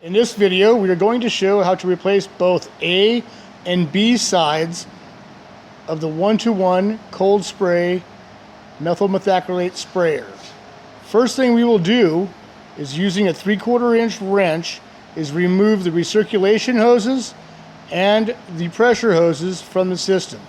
In this video, we are going to show how to replace both A and B sides of the 1-to-1 KoldSpray methyl methacrylate sprayer. First thing we will do is, using a 3/4 inch wrench, is remove the recirculation hoses and the pressure hoses from the system.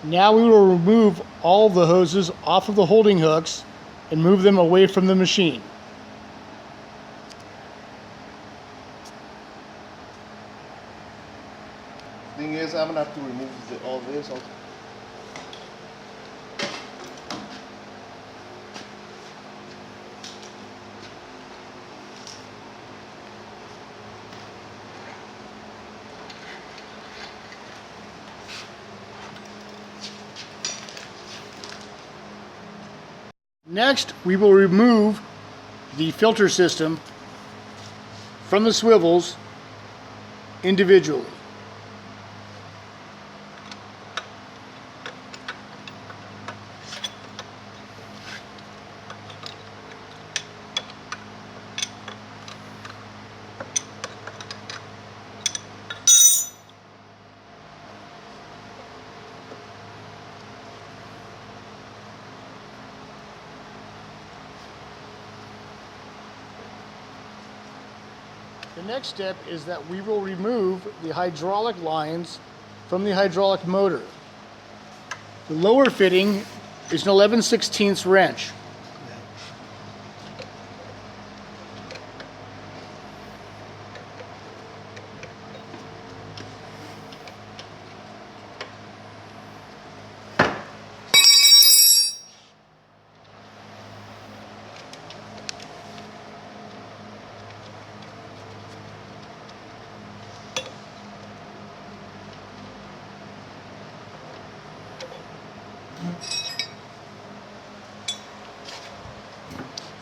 Now we will remove all the hoses off of the holding hooks and move them away from the machine. Thing is, I'm gonna have to remove all this also. Next, we will remove the filter system from the swivels individually. The next step is that we will remove the hydraulic lines from the hydraulic motor. The lower fitting is an 11/16 wrench.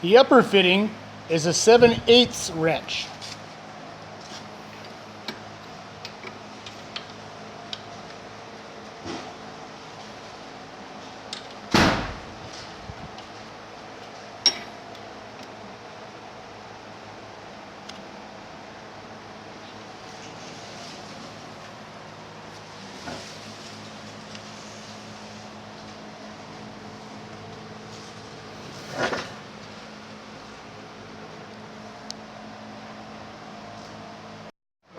The upper fitting is a 7/8 wrench.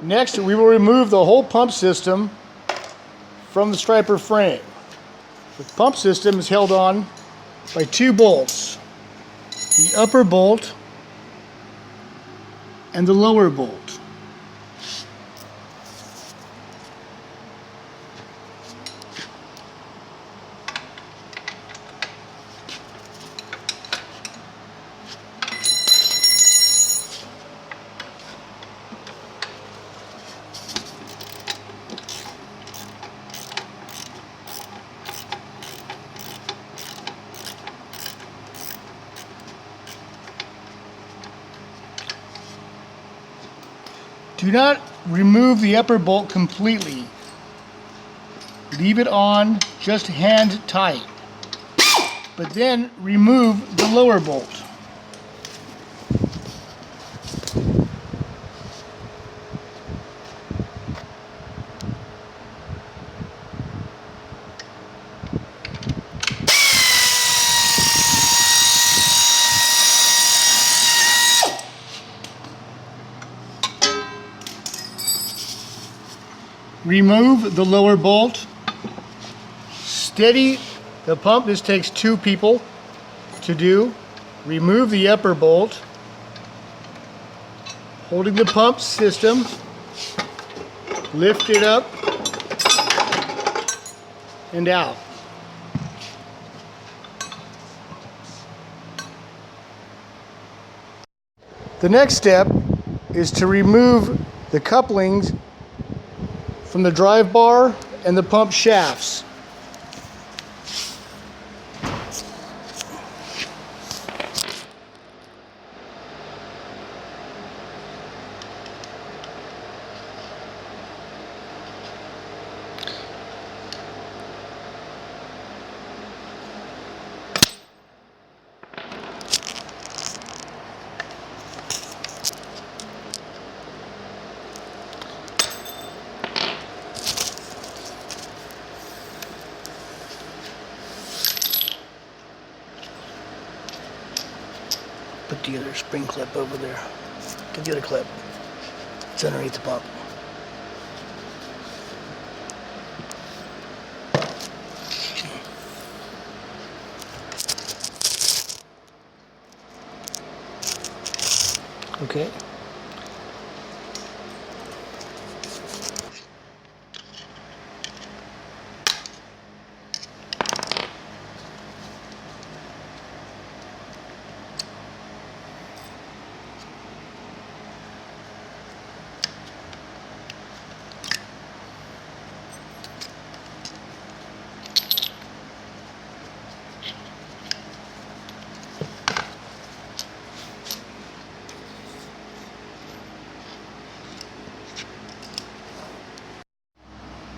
Next, we will remove the whole pump system from the striper frame. The pump system is held on by 2 bolts, the upper bolt and the lower bolt. Do not remove the upper bolt completely. Leave it on just hand tight, but then remove the lower bolt. Remove the lower bolt. Steady the pump. This takes 2 people to do. Remove the upper bolt. Holding the pump system, lift it up and out. The next step is to remove the couplings from the drive bar and the pump shafts. Put the other spring clip over there. Get the other clip. It's underneath the pump. Okay.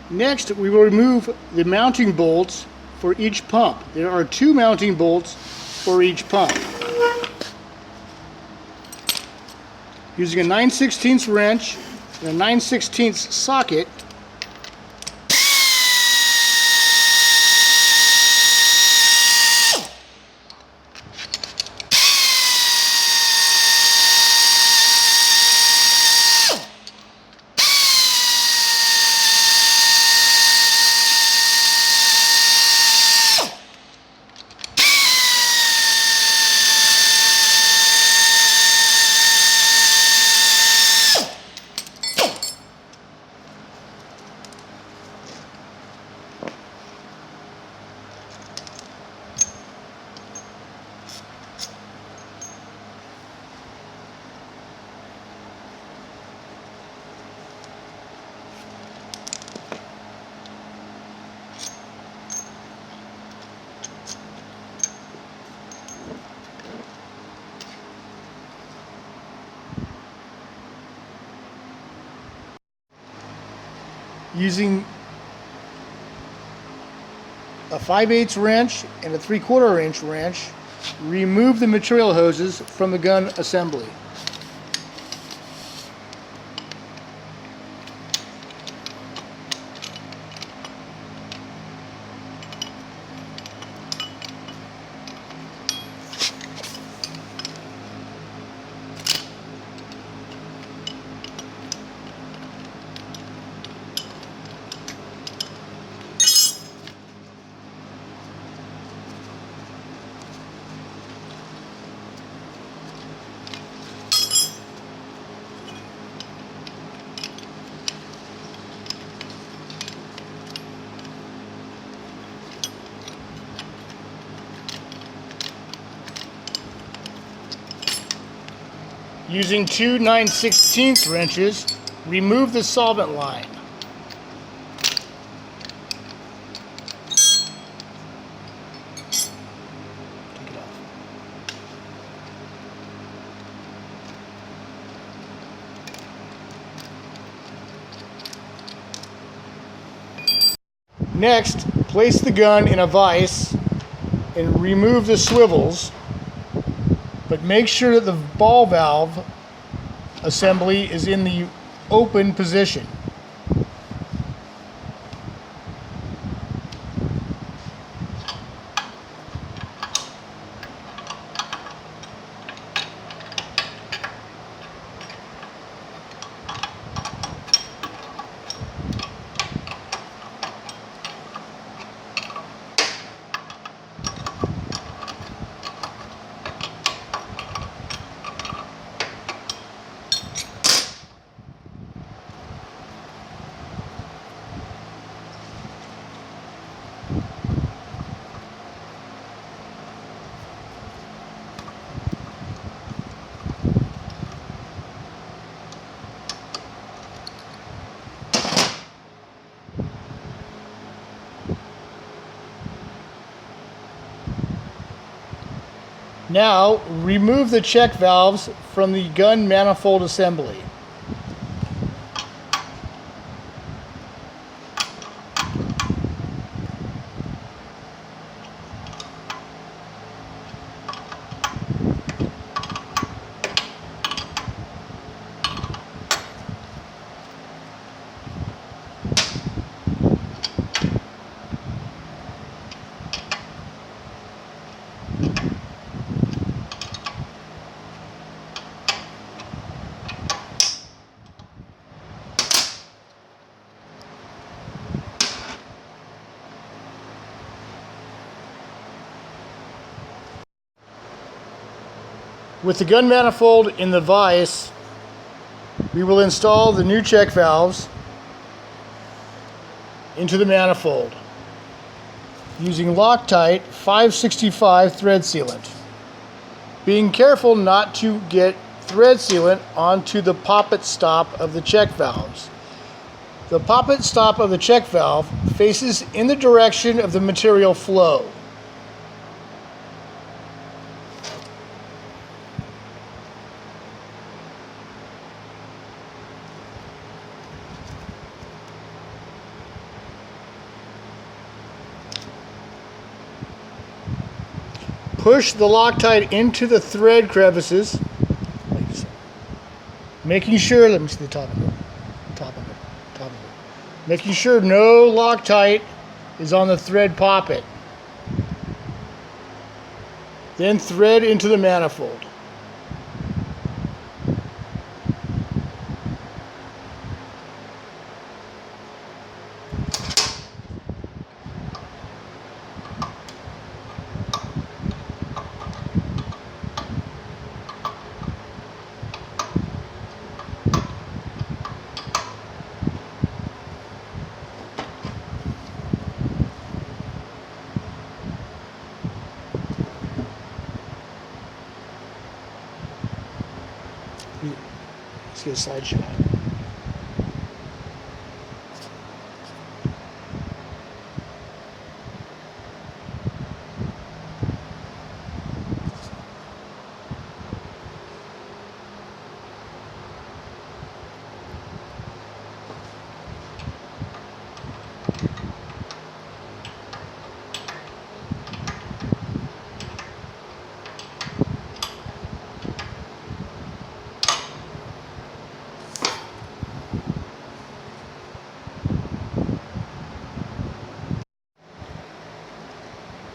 Next, we will remove the mounting bolts for each pump. There are 2 mounting bolts for each pump. Using a 9/16 wrench and a 9/16 socket, using a 5/8 wrench and a 3/4 inch wrench, remove the material hoses from the gun assembly. Using 2 9/16 wrenches, remove the solvent line. Take it off. Next, place the gun in a vise and remove the swivels, but make sure that the ball valve assembly is in the open position. Now, remove the check valves from the gun manifold assembly. With the gun manifold in the vise, we will install the new check valves into the manifold using Loctite 565 thread sealant. Being careful not to get thread sealant onto the poppet stop of the check valves. The poppet stop of the check valve faces in the direction of the material flow. Push the Loctite into the thread crevices, making sure, let me see the top of it, making sure no Loctite is on the thread poppet. Then thread into the manifold. Let's get a side shot.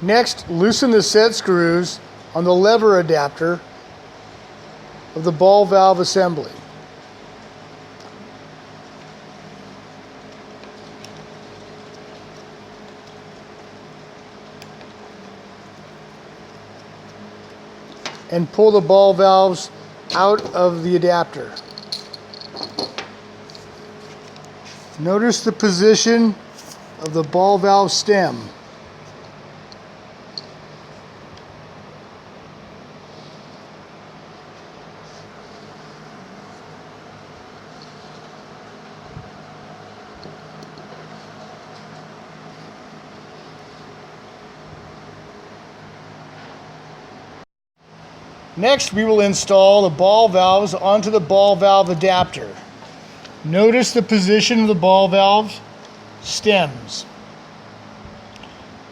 Next, loosen the set screws on the lever adapter of the ball valve assembly. And pull the ball valves out of the adapter. Notice the position of the ball valve stem. Next, we will install the ball valves onto the ball valve adapter. Notice the position of the ball valve stems.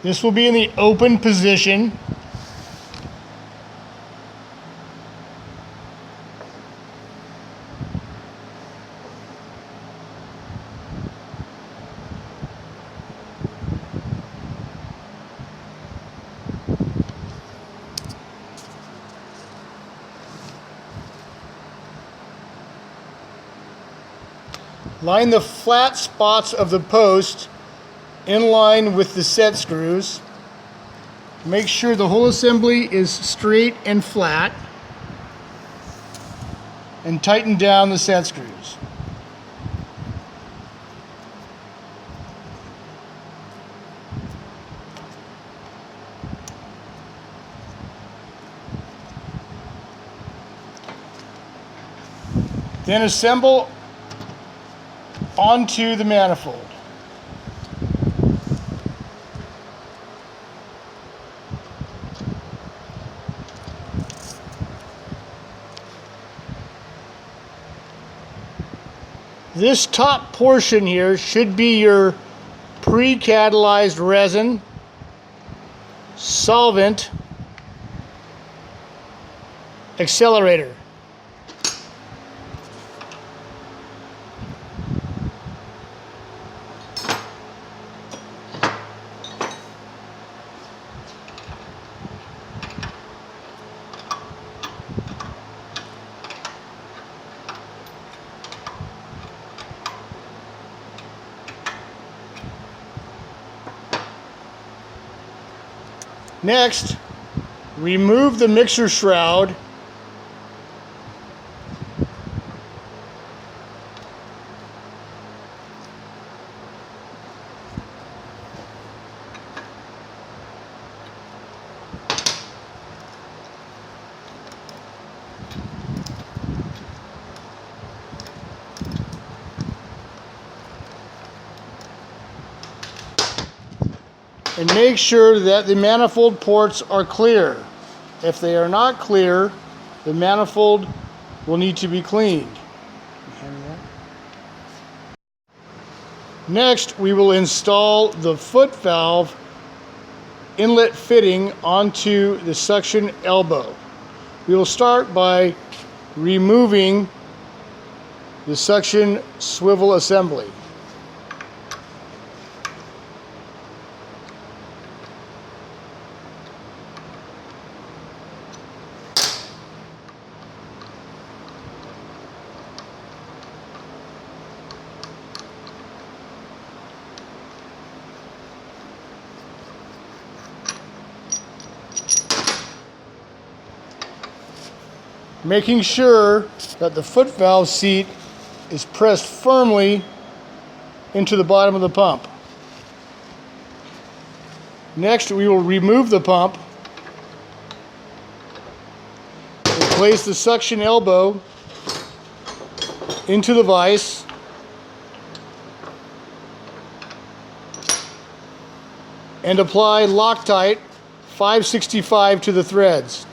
This will be in the open position. Line the flat spots of the post in line with the set screws. Make sure the whole assembly is straight and flat. And tighten down the set screws. Then assemble onto the manifold. This top portion here should be your pre-catalyzed resin, solvent, accelerator. Next, remove the mixer shroud and make sure that the manifold ports are clear. If they are not clear, the manifold will need to be cleaned. Next, we will install the foot valve inlet fitting onto the suction elbow. We will start by removing the suction swivel assembly. Making sure that the foot valve seat is pressed firmly into the bottom of the pump. Next, we will remove the pump and place the suction elbow into the vise and apply Loctite 565 to the threads.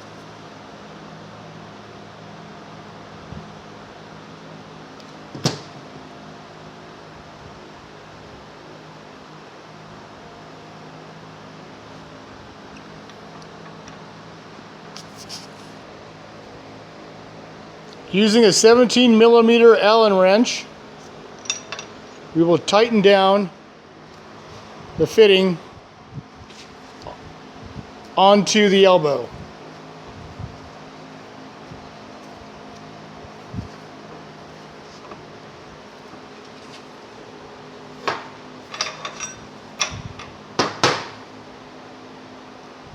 Using a 17 millimeter Allen wrench, we will tighten down the fitting onto the elbow.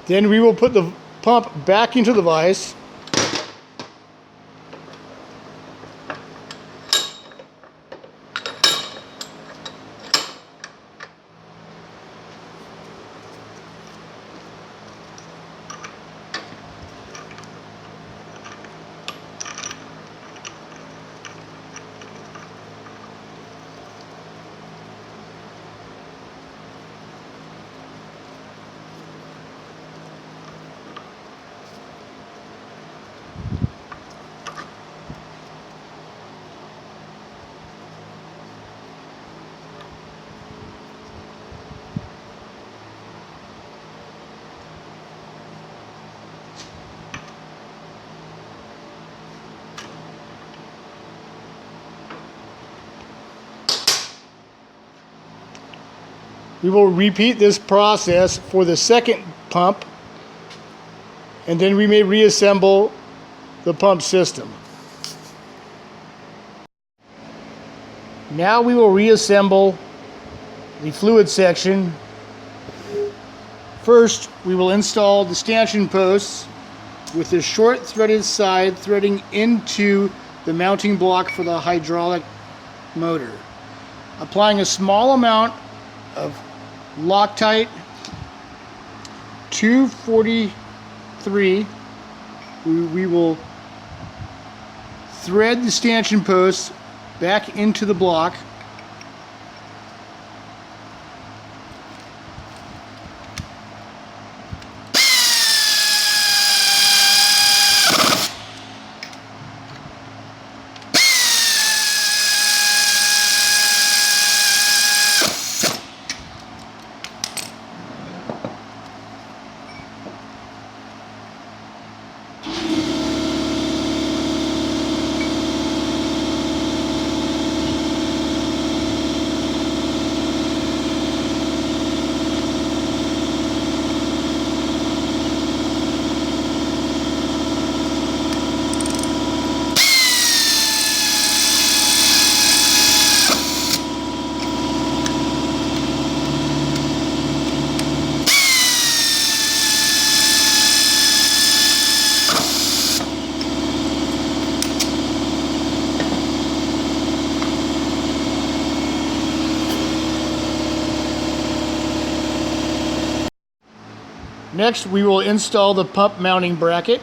Then we will put the pump back into the vise. We will repeat this process for the second pump, and then we may reassemble the pump system. Now we will reassemble the fluid section. First, we will install the stanchion posts with the short threaded side threading into the mounting block for the hydraulic motor. Applying a small amount of Loctite 243, we will thread the stanchion posts back into the block. Next, we will install the pump mounting bracket.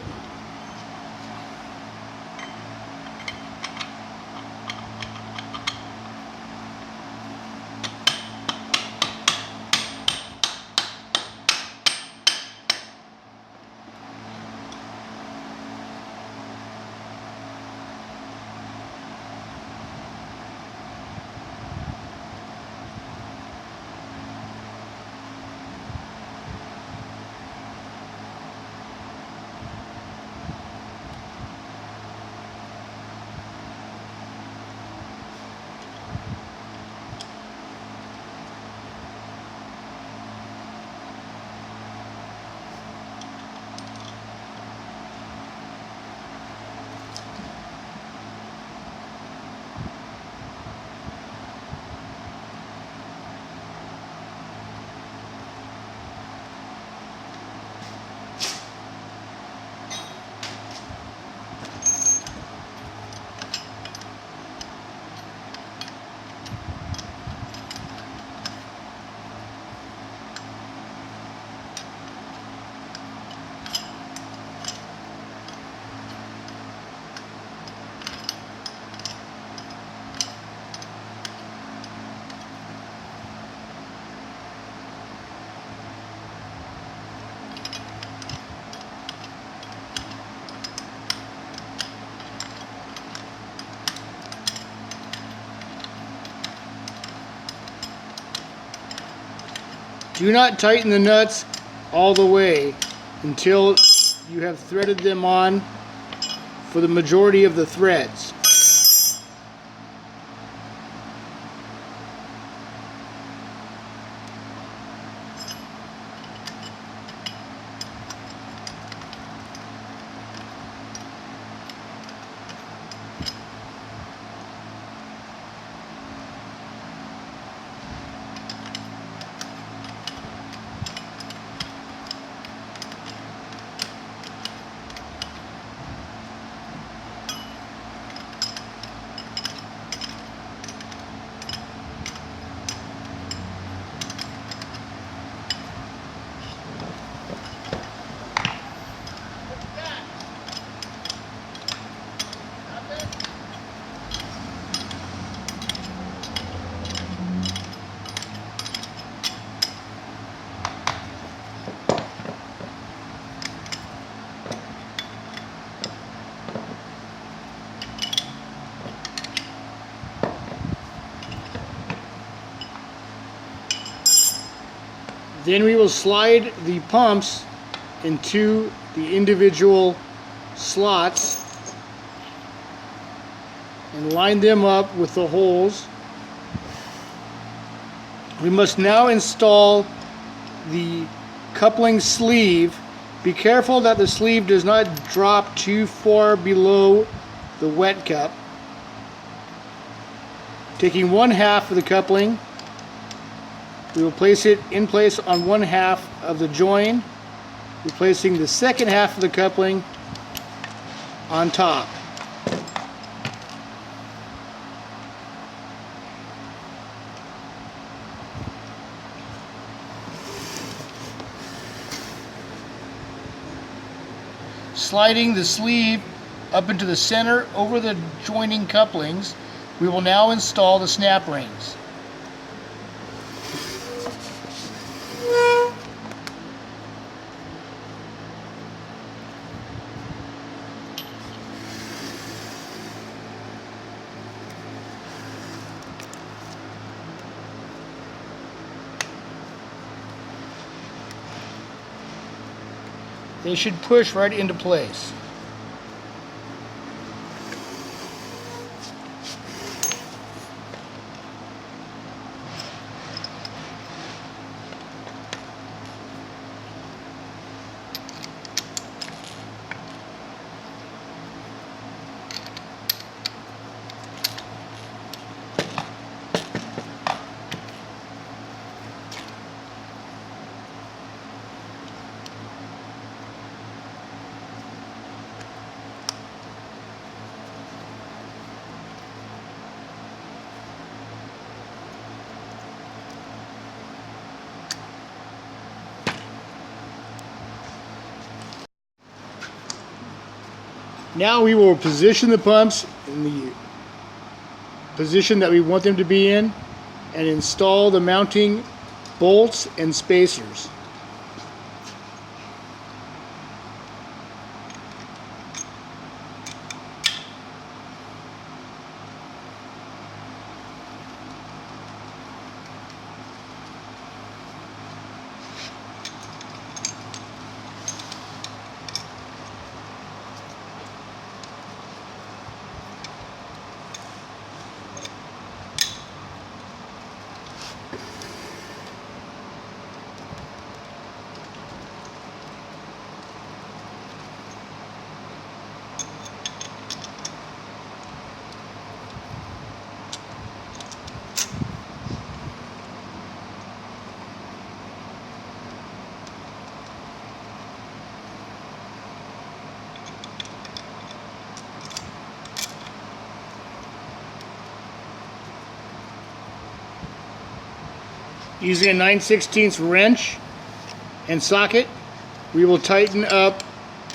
Do not tighten the nuts all the way until you have threaded them on for the majority of the threads. Then we will slide the pumps into the individual slots and line them up with the holes. We must now install the coupling sleeve. Be careful that the sleeve does not drop too far below the wet cup. Taking one half of the coupling, we will place it in place on one half of the join, replacing the second half of the coupling on top. Sliding the sleeve up into the center over the joining couplings. We will now install the snap rings. They should push right into place. Now we will position the pumps in the position that we want them to be in and install the mounting bolts and spacers. Using a 9/16 wrench and socket, we will tighten up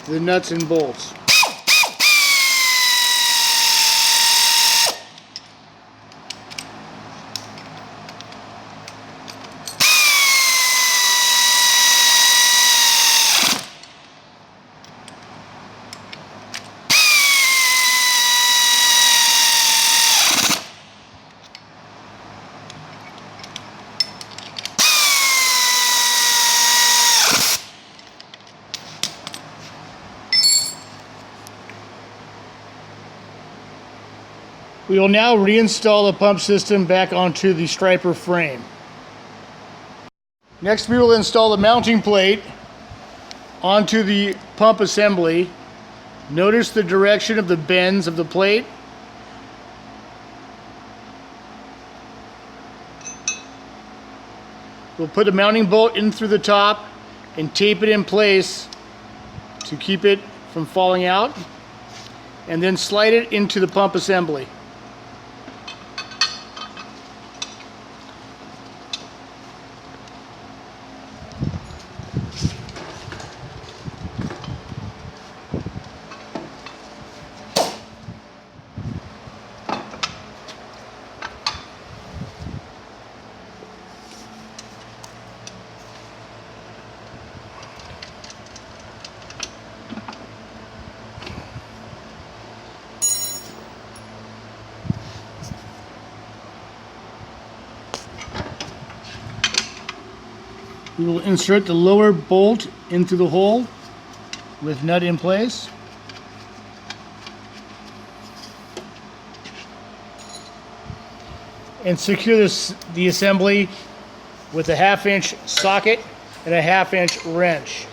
the nuts and bolts. We will now reinstall the pump system back onto the striper frame. Next, we will install the mounting plate onto the pump assembly. Notice the direction of the bends of the plate. We'll put a mounting bolt in through the top and tape it in place to keep it from falling out, and then slide it into the pump assembly. We will insert the lower bolt into the hole with nut in place. And secure the assembly with a 1/2-inch socket and a 1/2-inch wrench.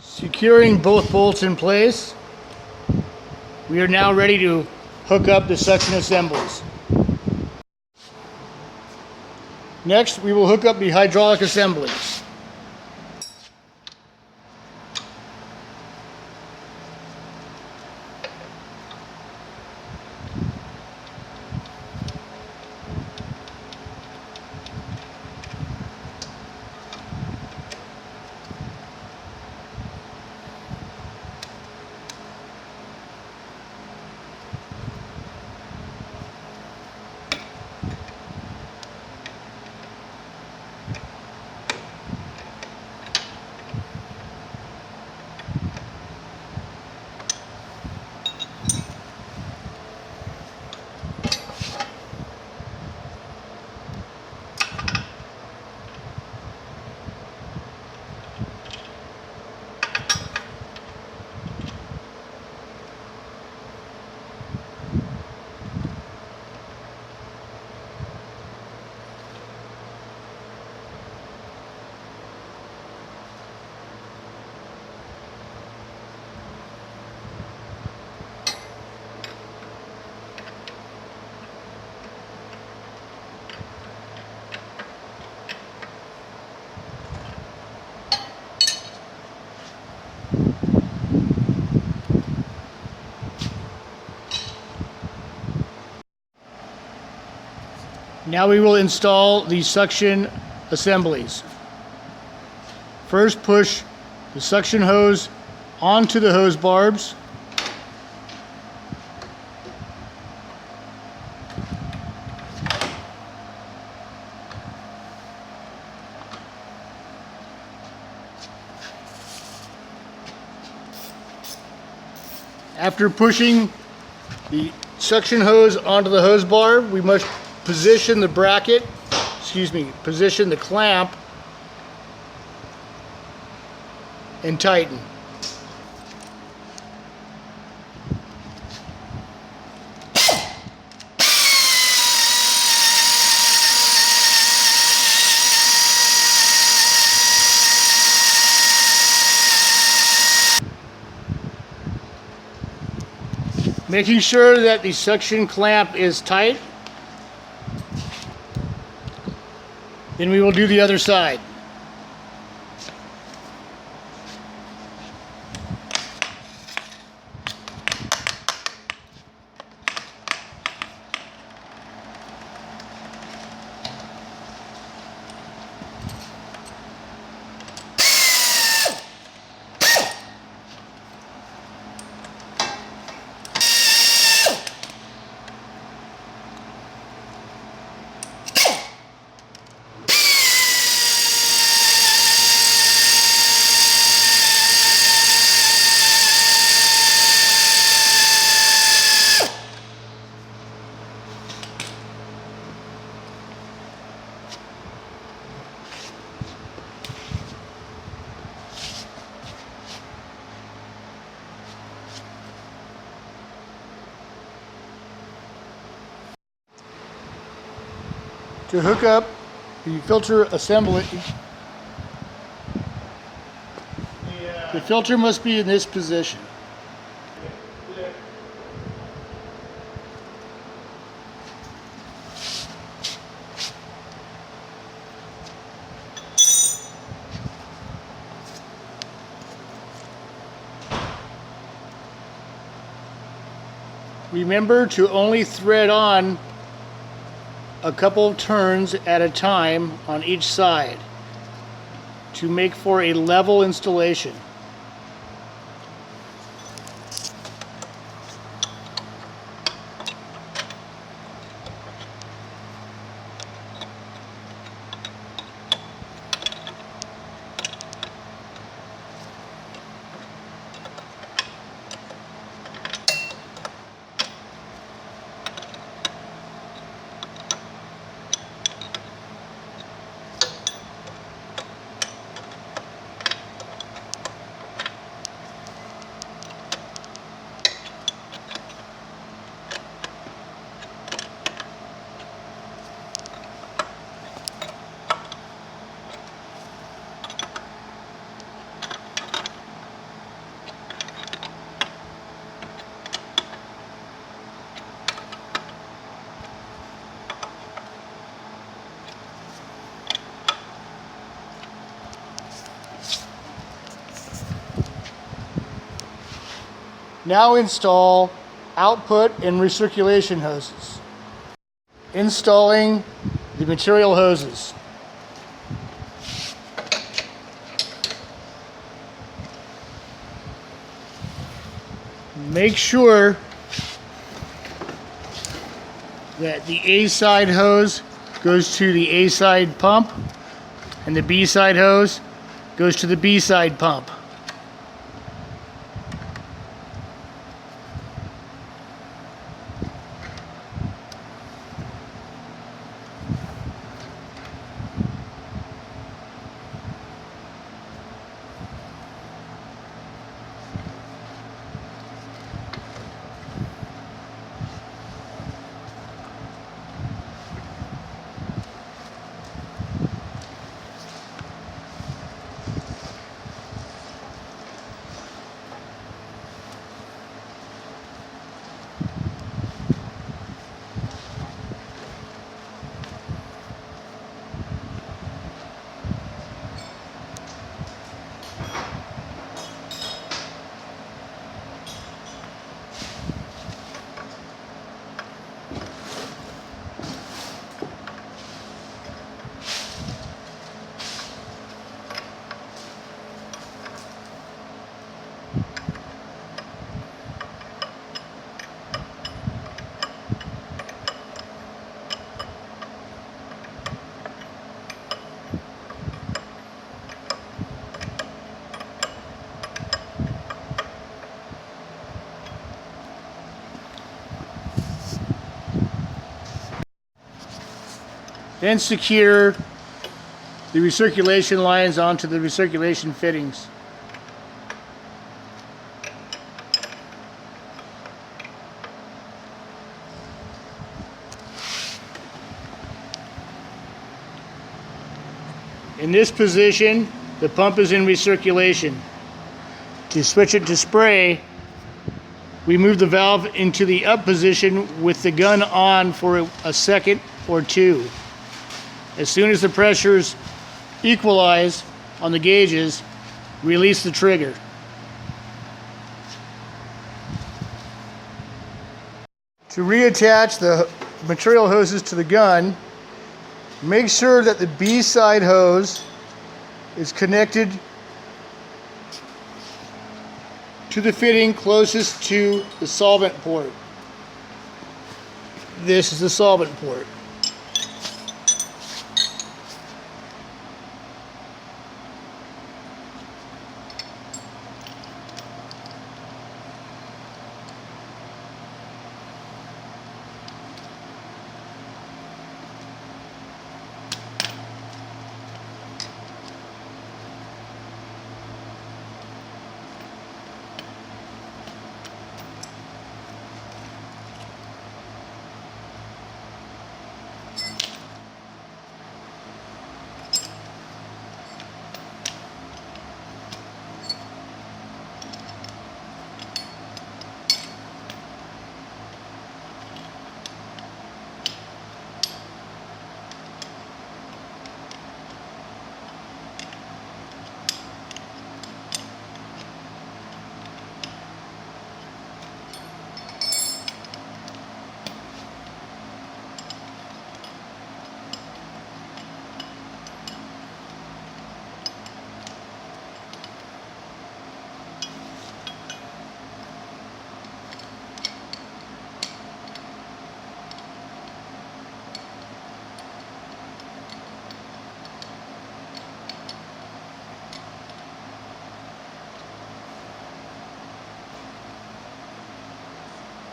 Securing both bolts in place, we are now ready to hook up the suction assemblies. Next, we will hook up the hydraulic assemblies. Now we will install the suction assemblies. First, push the suction hose onto the hose barbs. After pushing the suction hose onto the hose barb, we must position the position the clamp and tighten. Making sure that the suction clamp is tight. Then we will do the other side. To hook up the filter assembly, the filter must be in this position. Remember to only thread on a couple of turns at a time on each side to make for a level installation. Now install output and recirculation hoses. Installing the material hoses. Make sure that the A side hose goes to the A side pump and the B side hose goes to the B side pump. Then secure the recirculation lines onto the recirculation fittings. In this position, the pump is in recirculation. To switch it to spray, we move the valve into the up position with the gun on for a second or two. As soon as the pressures equalize on the gauges, release the trigger. To reattach the material hoses to the gun, make sure that the B side hose is connected to the fitting closest to the solvent port. This is the solvent port.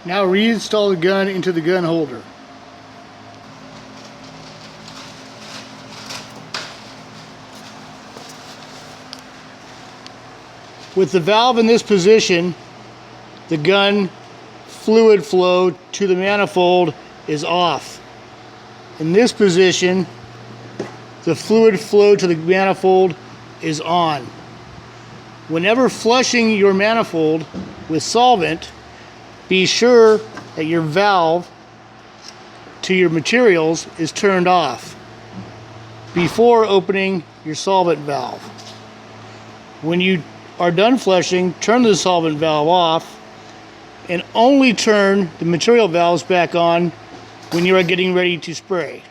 Now reinstall the gun into the gun holder. With the valve in this position, the gun fluid flow to the manifold is off. In this position, the fluid flow to the manifold is on. Whenever flushing your manifold with solvent, be sure that your valve to your materials is turned off before opening your solvent valve. When you are done flushing, turn the solvent valve off and only turn the material valves back on when you are getting ready to spray.